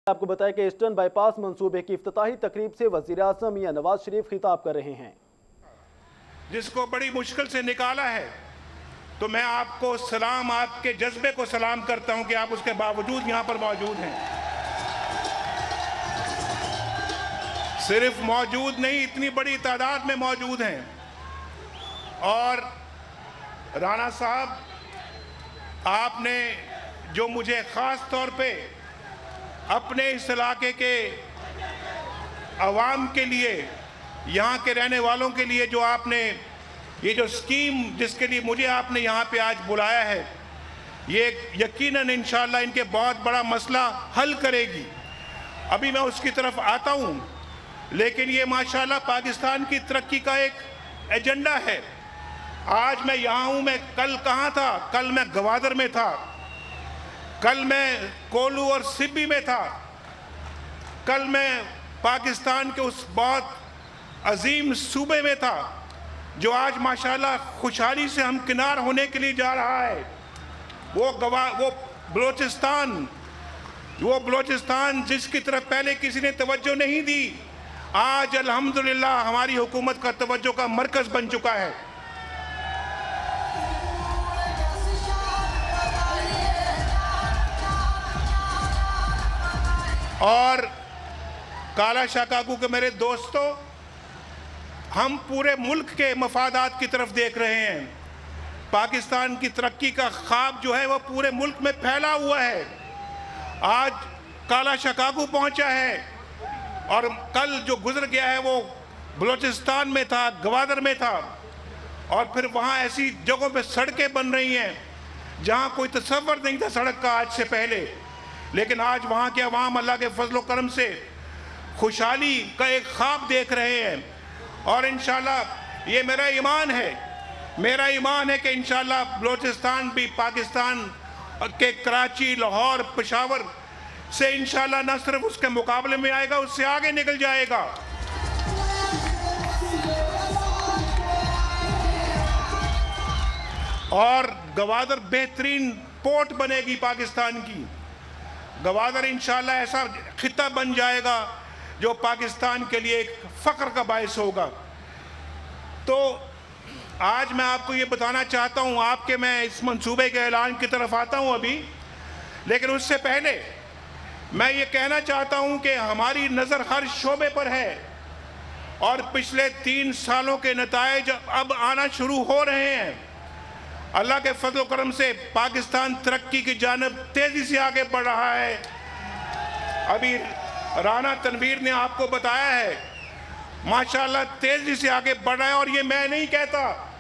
आपको बताया कि ईस्टर्न बाईपास मंसूबे की इफ्तिताही तकरीब से वज़ीर-ए-आज़म मियां नवाज शरीफ खिताब कर रहे हैं। जिसको बड़ी मुश्किल से निकाला है, तो मैं आपको सलाम, आपके जज्बे को सलाम करता हूं कि आप उसके बावजूद यहां पर मौजूद हैं। सिर्फ मौजूद नहीं, इतनी बड़ी तादाद में मौजूद हैं। और राणा साहब, आपने जो मुझे खास तौर पे अपने इस इलाके के अवाम के लिए, यहाँ के रहने वालों के लिए जो आपने ये जो स्कीम जिसके लिए मुझे आपने यहाँ पे आज बुलाया है, ये यकीनन इंशाअल्लाह इनके बहुत बड़ा मसला हल करेगी। अभी मैं उसकी तरफ आता हूँ, लेकिन ये माशाल्लाह पाकिस्तान की तरक्की का एक एजेंडा है। आज मैं यहाँ हूँ, मैं कल कहाँ था? कल मैं गवादर में था, कल मैं कोलू और सिब्बी में था, कल मैं पाकिस्तान के उस बहुत अजीम सूबे में था जो आज माशाल्लाह खुशहाली से हमकिनार होने के लिए जा रहा है। वो बलोचिस्तान जिसकी तरफ पहले किसी ने तवज्जो नहीं दी, आज अल्हम्दुलिल्लाह हमारी हुकूमत का तवज्जो का मरकज बन चुका है। और काला शाह काकू के मेरे दोस्तों, हम पूरे मुल्क के मफादात की तरफ देख रहे हैं। पाकिस्तान की तरक्की का ख्वाब जो है वो पूरे मुल्क में फैला हुआ है। आज काला शाह काकू पहुंचा है और कल जो गुजर गया है वो बलोचिस्तान में था, गवादर में था, और फिर वहाँ ऐसी जगहों पे सड़कें बन रही हैं जहाँ कोई तसव्वुर नहीं था सड़क का आज से पहले। लेकिन आज वहाँ के अवाम अल्लाह के फजल करम से खुशहाली का एक ख्वाब देख रहे हैं। और इंशाल्लाह ये मेरा ईमान है कि इंशाल्लाह बलोचिस्तान भी पाकिस्तान के कराची, लाहौर, पेशावर से इंशाल्लाह न सिर्फ उसके मुकाबले में आएगा, उससे आगे निकल जाएगा। और गवादर बेहतरीन पोर्ट बनेगी पाकिस्तान की। गवादर इंशाल्लाह ऐसा खिता बन जाएगा जो पाकिस्तान के लिए एक फ़ख्र का बायस होगा। तो आज मैं आपको ये बताना चाहता हूँ, आपके मैं इस मंसूबे के ऐलान की तरफ आता हूँ अभी, लेकिन उससे पहले मैं ये कहना चाहता हूँ कि हमारी नज़र हर शोबे पर है और पिछले 3 सालों के नताइज अब आना शुरू हो रहे हैं। अल्लाह के फजल करम से पाकिस्तान तरक्की की जानब तेज़ी से आगे बढ़ रहा है। अभी राना तनवीर ने आपको बताया है, माशाल्लाह तेज़ी से आगे बढ़ रहा है। और ये मैं नहीं कहता,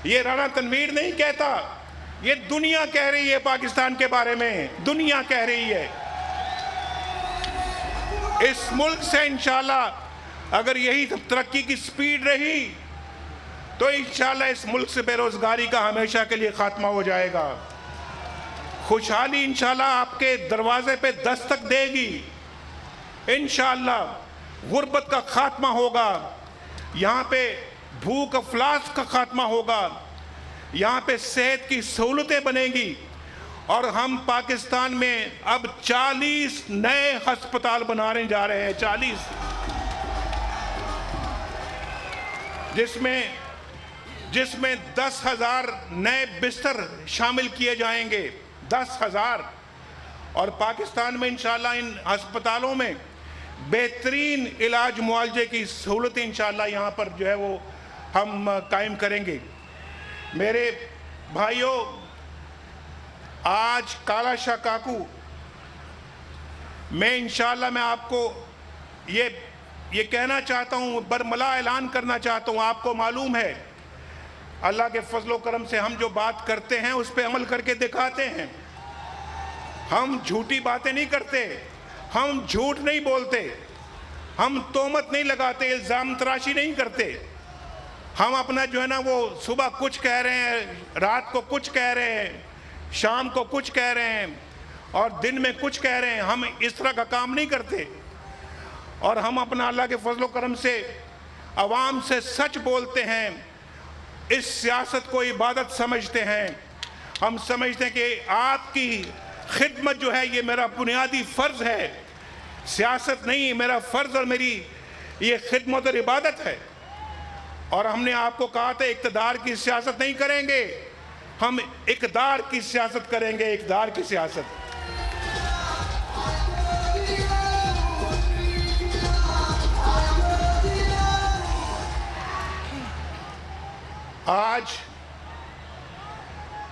ये राना तनवीर नहीं कहता, ये दुनिया कह रही है पाकिस्तान के बारे में, दुनिया कह रही है। इस मुल्क से इंशाल्लाह अगर यही तरक्की की स्पीड रही तो इंशाल्लाह इस मुल्क से बेरोजगारी का हमेशा के लिए खात्मा हो जाएगा। खुशहाली इंशाल्लाह आपके दरवाजे पे दस्तक देगी। इंशाल्लाह गुर्बत का खात्मा होगा, यहाँ पे भूख अफलास का खात्मा होगा, यहाँ पे सेहत की सहूलतें बनेंगी। और हम पाकिस्तान में अब 40 नए अस्पताल बनाने जा रहे हैं, 40, जिसमें 10,000 नए बिस्तर शामिल किए जाएंगे, 10,000। और पाकिस्तान में इंशाल्लाह इन अस्पतालों में बेहतरीन इलाज मुआवजे की सहूलतें इंशाल्लाह यहाँ पर जो है वो हम कायम करेंगे। मेरे भाइयों, आज काला शाह काकू मैं इंशाल्लाह मैं आपको ये कहना चाहता हूँ, बरमला ऐलान करना चाहता हूँ। आपको मालूम है अल्लाह के फजलो करम से हम जो बात करते हैं उस पर अमल करके दिखाते हैं। हम झूठी बातें नहीं करते, हम झूठ नहीं बोलते, हम तोहमत नहीं लगाते, इल्ज़ाम तराशी नहीं करते। हम अपना जो है ना वो सुबह कुछ कह रहे हैं, रात को कुछ कह रहे हैं, शाम को कुछ कह रहे हैं और दिन में कुछ कह रहे हैं। हम इस तरह का काम नहीं करते। और हम अपना अल्लाह के फजलो करम से अवाम से सच बोलते हैं। इस सियासत को इबादत समझते हैं। हम समझते हैं कि आपकी खिदमत जो है ये मेरा बुनियादी फ़र्ज़ है सियासत नहीं, मेरा फर्ज और मेरी ये खिदमत और इबादत है। और हमने आपको कहा था इक़्तिदार की सियासत नहीं करेंगे, हम इक़्तिदार की सियासत करेंगे, इक़्तिदार की सियासत। आज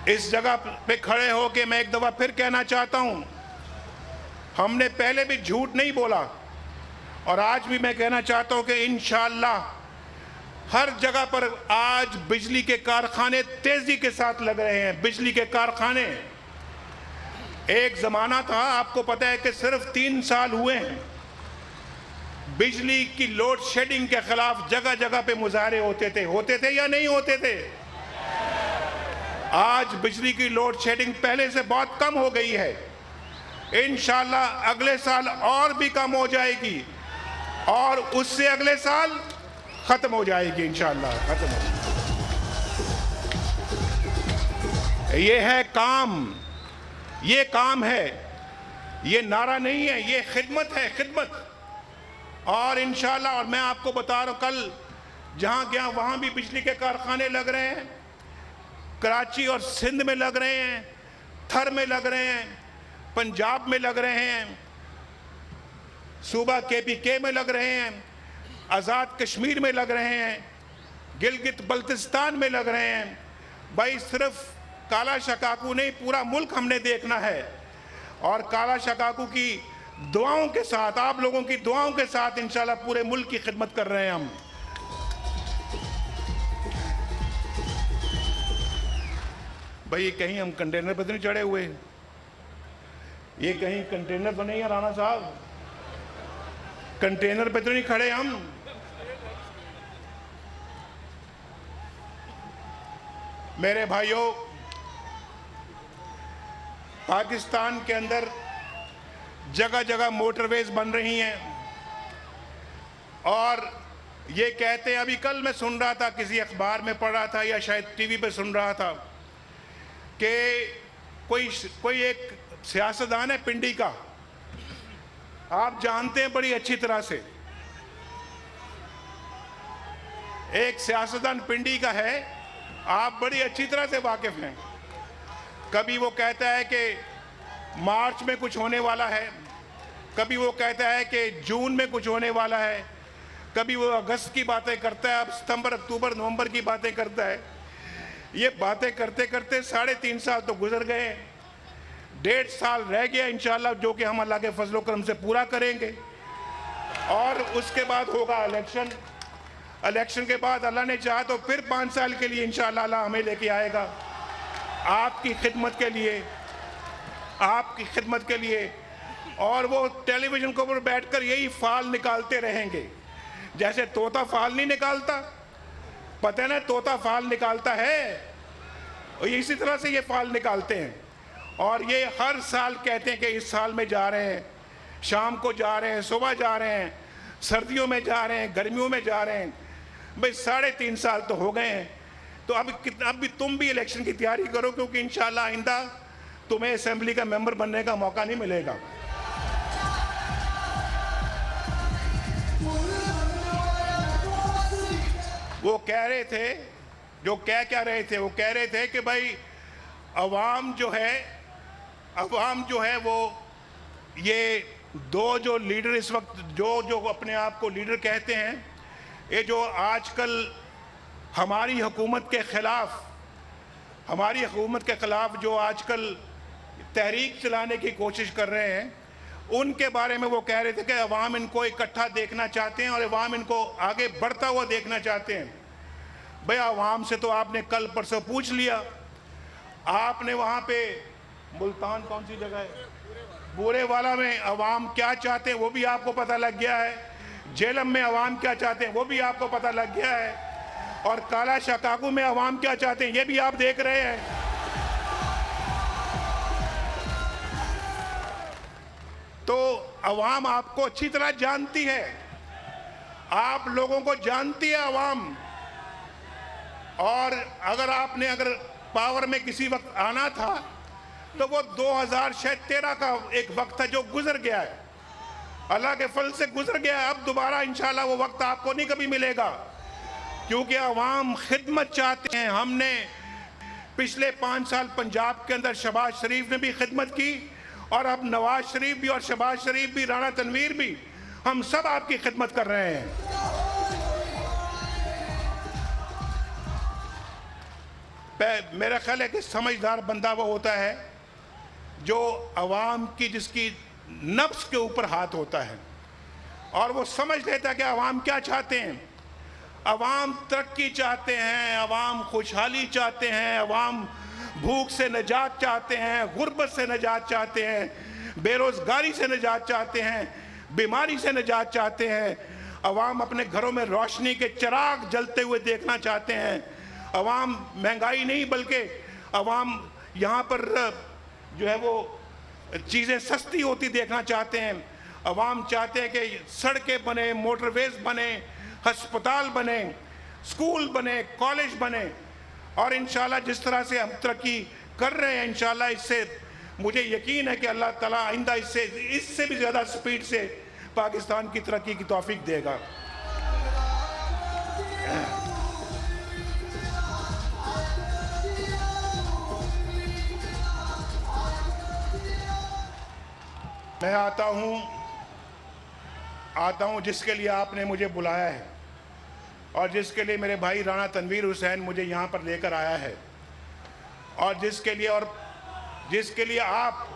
इस जगह पे खड़े होके मैं एक दफा फिर कहना चाहता हूं, हमने पहले भी झूठ नहीं बोला और आज भी मैं कहना चाहता हूं कि इंशाअल्लाह हर जगह पर आज बिजली के कारखाने तेजी के साथ लग रहे हैं। बिजली के कारखाने, एक जमाना था, आपको पता है कि सिर्फ 3 साल हुए हैं, बिजली की लोड शेडिंग के खिलाफ जगह जगह पे मुजाहरे होते थे या नहीं होते थे? आज बिजली की लोड शेडिंग पहले से बहुत कम हो गई है। इंशाअल्लाह अगले साल और भी कम हो जाएगी और उससे अगले साल खत्म हो जाएगी, इंशाअल्लाह खत्म हो जाएगी। ये है काम, ये काम है, ये नारा नहीं है, ये खिदमत है, खिदमत। और इंशाअल्लाह, और मैं आपको बता रहा हूँ, कल जहाँ गया वहाँ भी बिजली के कारखाने लग रहे हैं। कराची और सिंध में लग रहे हैं, थर में लग रहे हैं, पंजाब में लग रहे हैं, सूबा KPK में लग रहे हैं, आज़ाद कश्मीर में लग रहे हैं, गिलगित बल्तिस्तान में लग रहे हैं। भाई सिर्फ काला शकाकू नहीं, पूरा मुल्क हमने देखना है। और काला शकाकू की दुआओं के साथ, आप लोगों की दुआओं के साथ इंशाल्लाह पूरे मुल्क की खिदमत कर रहे हैं हम। भाई कहीं हम कंटेनर पर तो नहीं चढ़े हुए, ये कहीं कंटेनर तो नहीं है राणा साहब, कंटेनर पे तो नहीं खड़े हम। मेरे भाइयों, पाकिस्तान के अंदर जगह जगह मोटरवेज बन रही हैं और ये कहते हैं, अभी कल मैं सुन रहा था, किसी अखबार में पढ़ रहा था या शायद टीवी पे सुन रहा था कि कोई एक सियासतदान है पिंडी का, आप जानते हैं बड़ी अच्छी तरह से, एक सियासतदान पिंडी का है, आप बड़ी अच्छी तरह से वाकिफ हैं। कभी वो कहता है कि मार्च में कुछ होने वाला है, कभी वो कहता है कि जून में कुछ होने वाला है, कभी वो अगस्त की बातें करता है, अब सितंबर, अक्टूबर, नवंबर की बातें करता है। ये बातें करते करते 3.5 साल तो गुजर गए, 1.5 साल रह गया इंशाल्लाह, जो कि हम अल्लाह के फजलो करम से पूरा करेंगे। और उसके बाद होगा इलेक्शन, इलेक्शन के बाद अल्लाह ने चाहा तो फिर 5 साल के लिए इंशाल्लाह अल्लाह हमें लेके आएगा आपकी खिदमत के लिए, आपकी खिदमत के लिए। और वो टेलीविज़न के ऊपर बैठकर यही फाल निकालते रहेंगे, जैसे तोता फाल नहीं निकालता, पता है ना, तोता फाल निकालता है, और इसी तरह से ये फाल निकालते हैं। और ये हर साल कहते हैं कि इस साल में जा रहे हैं, शाम को जा रहे हैं, सुबह जा रहे हैं, सर्दियों में जा रहे हैं, गर्मियों में जा रहे हैं। भाई 3.5 साल तो हो गए हैं, तो अब भी तुम भी इलेक्शन की तैयारी करो, क्योंकि इंशाल्लाह आइंदा तुम्हें असेंबली का मेंबर बनने का मौका नहीं मिलेगा। वो कह रहे थे, जो क्या रहे थे, वो कह रहे थे कि भाई अवाम जो है वो ये दो जो लीडर इस वक्त जो अपने आप को लीडर कहते हैं, ये जो आजकल हमारी हुकूमत के ख़िलाफ़ जो आजकल तहरीक चलाने की कोशिश कर रहे हैं, उनके बारे में वो कह रहे थे कि अवाम इनको इकट्ठा देखना चाहते हैं और अवाम इनको आगे बढ़ता हुआ देखना चाहते हैं। भाई अवाम से तो आपने कल परसों पूछ लिया, आपने वहाँ पे मुल्तान कौन सी जगह है, बूरेवाला में अवाम क्या चाहते हैं वो भी आपको पता लग गया है, झेलम में अवाम क्या चाहते हैं वो भी आपको पता लग गया है, और काला शकाकू में अवाम क्या चाहते हैं ये भी आप देख रहे हैं। तो अवाम आपको अच्छी तरह जानती है, आप लोगों को जानती है अवाम। और अगर पावर में किसी वक्त आना था तो वो 2013 का एक वक्त था जो गुजर गया है, अल्लाह के फल से गुजर गया। अब दोबारा इंशाल्लाह वो वक्त आपको नहीं कभी मिलेगा, क्योंकि अवाम खिदमत चाहते हैं। हमने पिछले 5 साल पंजाब के अंदर शहबाज शरीफ ने भी खिदमत की, और अब नवाज शरीफ भी और शहबाज शरीफ भी, राणा तनवीर भी, हम सब आपकी खिदमत कर रहे हैं। मेरा ख्याल है कि समझदार बंदा वो होता है जो अवाम की, जिसकी नफ्स के ऊपर हाथ होता है, और वो समझ लेता है कि अवाम क्या चाहते हैं। अवाम तरक्की चाहते हैं, अवाम खुशहाली चाहते हैं, अवाम भूख से निजात चाहते हैं, गुर्बत से निजात चाहते हैं, बेरोज़गारी से निजात चाहते हैं, बीमारी से निजात चाहते हैं। अवाम अपने घरों में रोशनी के चिराग जलते हुए देखना चाहते हैं। अवाम महंगाई नहीं, बल्कि अवाम यहाँ पर जो है वो चीज़ें सस्ती होती देखना चाहते हैं। अवाम चाहते हैं कि सड़कें बने, मोटरवेज बने, अस्पताल बने, स्कूल बने, कॉलेज बने, और इंशाल्लाह जिस तरह से हम तरक्की कर रहे हैं, इंशाल्लाह इससे मुझे यकीन है कि अल्लाह ताला आइंदा इससे भी ज़्यादा स्पीड से पाकिस्तान की तरक्की की तौफीक देगा। मैं आता हूँ जिसके लिए आपने मुझे बुलाया है, और जिसके लिए मेरे भाई राणा तनवीर हुसैन मुझे यहाँ पर लेकर आया है, और जिसके लिए आप,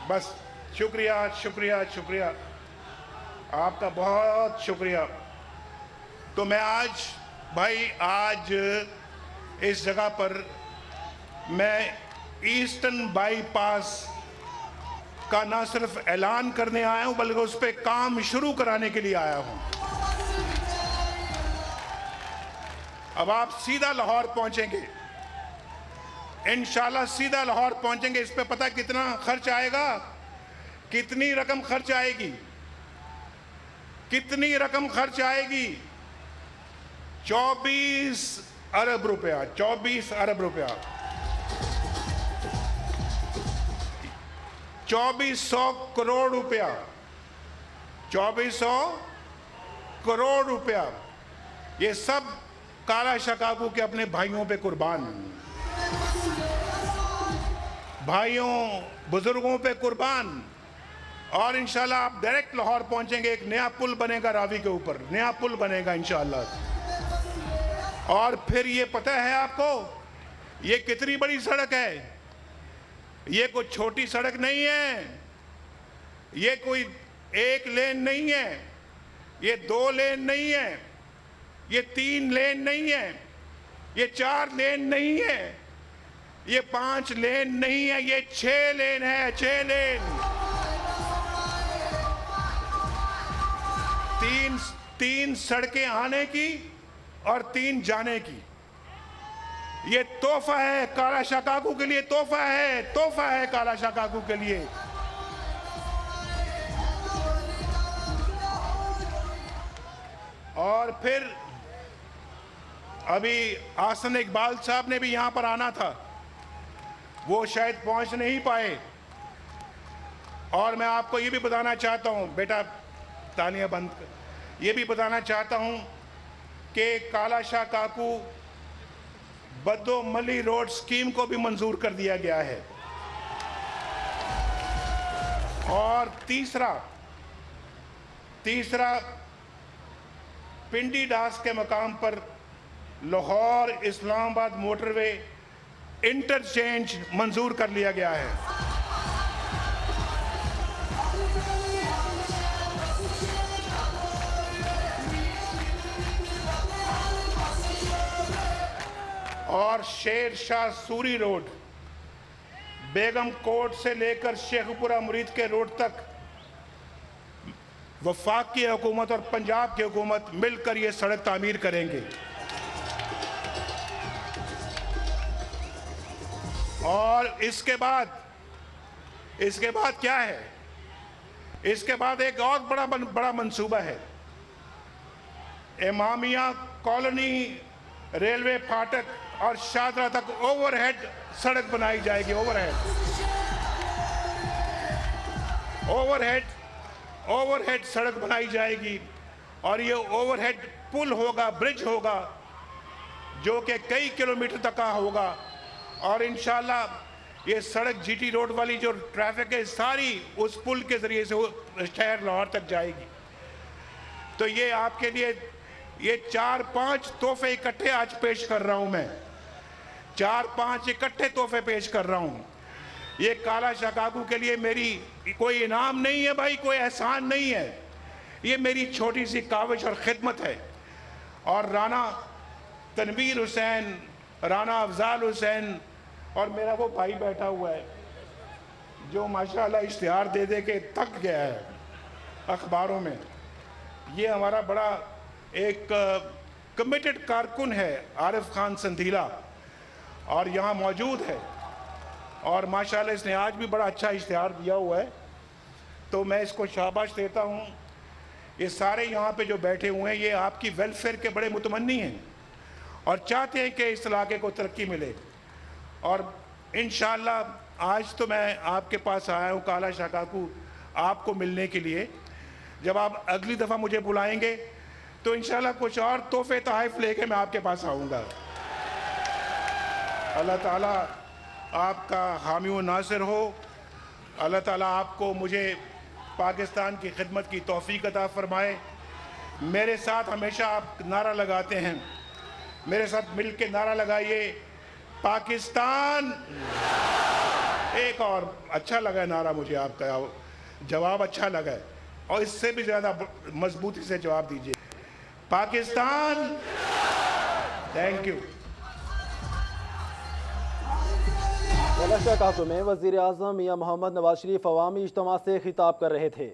बस शुक्रिया शुक्रिया शुक्रिया, आपका बहुत शुक्रिया। तो मैं आज इस जगह पर मैं ईस्टर्न बाईपास का ना सिर्फ ऐलान करने आया हूं, बल्कि उस पर काम शुरू कराने के लिए आया हूं। अब आप सीधा लाहौर पहुंचेंगे, इंशाल्लाह सीधा लाहौर पहुंचेंगे। इस पे पता कितना खर्च आएगा, कितनी रकम खर्च आएगी, कितनी रकम खर्च आएगी? 24 अरब रुपया, 24 अरब रुपया, 2400 करोड़ रुपया, 2400 करोड़ रुपया। ये सब काला शकाकू के अपने भाइयों पे कुर्बान, भाइयों बुजुर्गों पे कुर्बान। और इंशाल्लाह आप डायरेक्ट लाहौर पहुंचेंगे, एक नया पुल बनेगा रावी के ऊपर, नया पुल बनेगा इंशाल्लाह। और फिर ये पता है आपको, ये कितनी बड़ी सड़क है? ये कोई छोटी सड़क नहीं है, ये कोई 1 लेन नहीं है, ये 2 लेन नहीं है, ये 3 लेन नहीं है, ये 4 लेन नहीं है, ये 5 लेन नहीं है, ये 6 लेन है, 6 लेन। तीन सड़कें आने की और 3 जाने की। ये तोहफा है काला शकाकू के लिए, तोहफा है काला शकाकू के लिए। और फिर अभी आसन इकबाल साहब ने भी यहां पर आना था, वो शायद पहुंच नहीं पाए। और मैं आपको ये भी बताना चाहता हूं, बेटा तालियां बंद कर, ये भी बताना चाहता हूं कि काला शकाकू बद्दो मली रोड स्कीम को भी मंजूर कर दिया गया है। और तीसरा पिंडी डास के मकाम पर लाहौर इस्लामाबाद मोटरवे इंटरचेंज मंजूर कर लिया गया है। और शेर शाह सूरी रोड, बेगम कोट से लेकर शेखपुरा मुरीद के रोड तक वफाकी हुकूमत और पंजाब की हुकूमत मिलकर ये सड़क तामीर करेंगे। और इसके बाद क्या है? इसके बाद एक और बड़ा मंसूबा है। इमामिया कॉलोनी रेलवे फाटक और शादरा तक ओवरहेड सड़क बनाई जाएगी। ओवरहेड ओवरहेड सड़क बनाई जाएगी और ये ओवरहेड पुल होगा, ब्रिज होगा, जो कि कई किलोमीटर तक का होगा। और इंशाल्लाह ये सड़क जीटी रोड वाली जो ट्रैफिक है सारी उस पुल के ज़रिए से शहर लाहौर तक जाएगी। तो ये आपके लिए ये 4-5 तोहफे इकट्ठे आज पेश कर रहा हूँ मैं, 4-5 इकट्ठे तोहफे पेश कर रहा हूँ। ये काला शकाकू के लिए मेरी कोई इनाम नहीं है भाई, कोई एहसान नहीं है, ये मेरी छोटी सी काविश और खिदमत है। और राना तनवीर हुसैन, राना अफजाल हुसैन और मेरा वो भाई बैठा हुआ है जो माशाल्लाह इश्तिहार दे दे के थक गया है अखबारों में। ये हमारा बड़ा एक कमिटेड कारकुन है आरिफ खान संधीला और यहाँ मौजूद है और माशाल्लाह इसने आज भी बड़ा अच्छा इश्तिहार दिया हुआ है, तो मैं इसको शाबाश देता हूँ। ये सारे यहाँ पे जो बैठे हुए हैं ये आपकी वेलफेयर के बड़े मुतमन्नी हैं और चाहते हैं कि इस इलाके को तरक्की मिले। और इंशाअल्लाह आज तो मैं आपके पास आया हूँ काला शकाकू आपको मिलने के लिए। जब आप अगली दफ़ा मुझे बुलाएंगे तो इंशाअल्लाह कुछ और तोहफे तोहफ़ लेके मैं आपके पास आऊँगा। अल्लाह ताला आपका हामी व नासिर हो। अल्लाह ताला आपको मुझे पाकिस्तान की खिदमत की तौफीक अता फरमाए। मेरे साथ हमेशा आप नारा लगाते हैं, मेरे साथ मिल के नारा लगाइए, पाकिस्तान। एक और अच्छा लगा नारा मुझे आपका, जवाब अच्छा लगा है और इससे भी ज़्यादा मजबूती से जवाब दीजिए, पाकिस्तान। Thank you. काला शकाकू में वज़ीर आज़म मियां मोहम्मद नवाज शरीफ अवामी इज्तिमा से खिताब कर रहे थे।